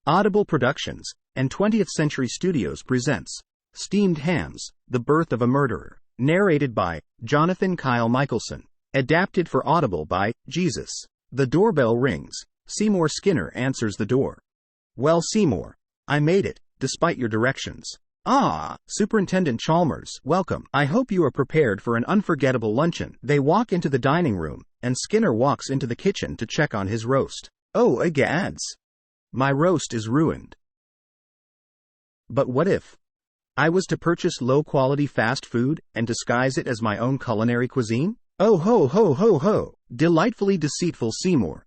Audible Productions and 20th Century Studios presents Steamed Hams, The Birth of a Murderer. Narrated by Jonathan Kyle Michelson. Adapted for Audible by Jesus. The doorbell rings. Seymour Skinner answers the door. "Well, Seymour, I made it, despite your directions." "Ah, Superintendent Chalmers, welcome. I hope you are prepared for an unforgettable luncheon." They walk into the dining room, and Skinner walks into the kitchen to check on his roast. "Oh, egads. My roast is ruined." "But what if I was to purchase low-quality fast food and disguise it as my own culinary cuisine?" "Oh ho ho ho ho, delightfully deceitful Seymour."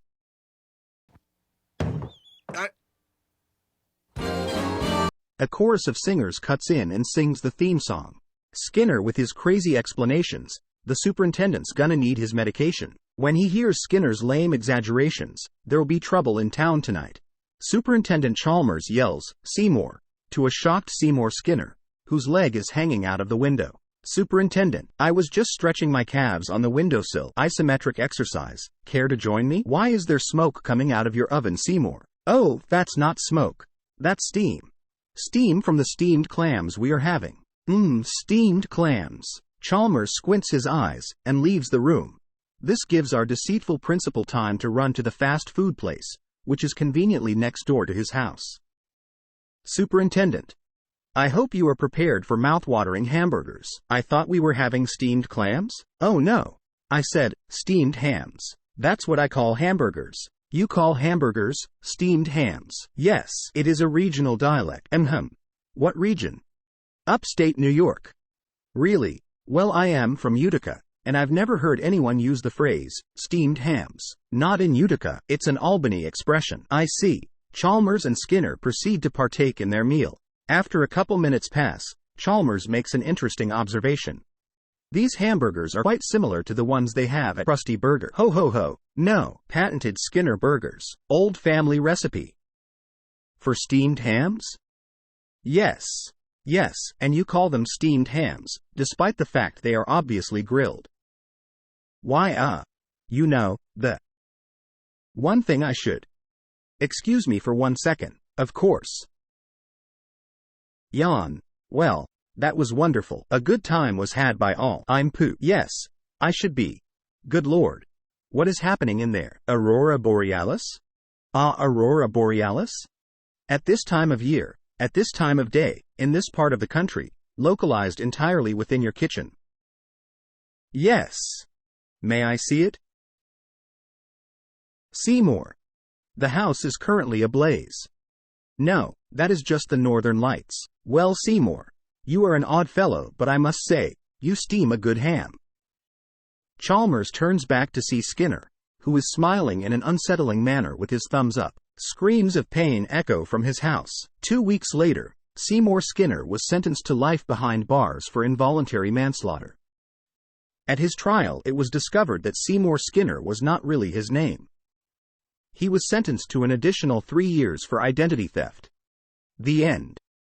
A chorus of singers cuts in and sings the theme song. Skinner with his crazy explanations. The superintendent's gonna need his medication. When he hears Skinner's lame exaggerations, there'll be trouble in town tonight. Superintendent Chalmers yells, "Seymour," to a shocked Seymour Skinner, whose leg is hanging out of the window. "Superintendent, I was just stretching my calves on the windowsill. Isometric exercise. Care to join me?" "Why is there smoke coming out of your oven, Seymour?" "Oh, that's not smoke. That's steam. Steam from the steamed clams we are having." Steamed clams." Chalmers squints his eyes and leaves the room. This gives our deceitful principal time to run to the fast food place, which is conveniently next door to his house. "Superintendent, I hope you are prepared for mouth-watering hamburgers." "I thought we were having steamed clams?" "Oh no. I said, steamed hams. That's what I call hamburgers." "You call hamburgers steamed hams?" "Yes, it is a regional dialect." What region?" "Upstate New York." "Really? Well, I am from Utica, and I've never heard anyone use the phrase, steamed hams." "Not in Utica. It's an Albany expression." "I see." Chalmers and Skinner proceed to partake in their meal. After a couple minutes pass, Chalmers makes an interesting observation. "These hamburgers are quite similar to the ones they have at Krusty Burger." "Ho ho ho. No, patented Skinner Burgers. Old family recipe." "For steamed hams?" Yes, and you call them steamed hams, despite the fact they are obviously grilled." "Why, you know, the one thing I should." "Excuse me for 1 second." "Of course." Yawn. "Well, that was wonderful. A good time was had by all." "I'm pooped." "Yes, I should be. Good Lord. What is happening in there? Aurora Borealis?" Aurora Borealis? At this time of year, at this time of day, in this part of the country, localized entirely within your kitchen." "Yes. May I see it?" "Seymour, the house is currently ablaze." "No, that is just the northern lights." "Well, Seymour, you are an odd fellow, but I must say, you steam a good ham." Chalmers turns back to see Skinner, who is smiling in an unsettling manner with his thumbs up. Screams of pain echo from his house. 2 weeks later, Seymour Skinner was sentenced to life behind bars for involuntary manslaughter. At his trial, it was discovered that Seymour Skinner was not really his name. He was sentenced to an additional 3 years for identity theft. The end.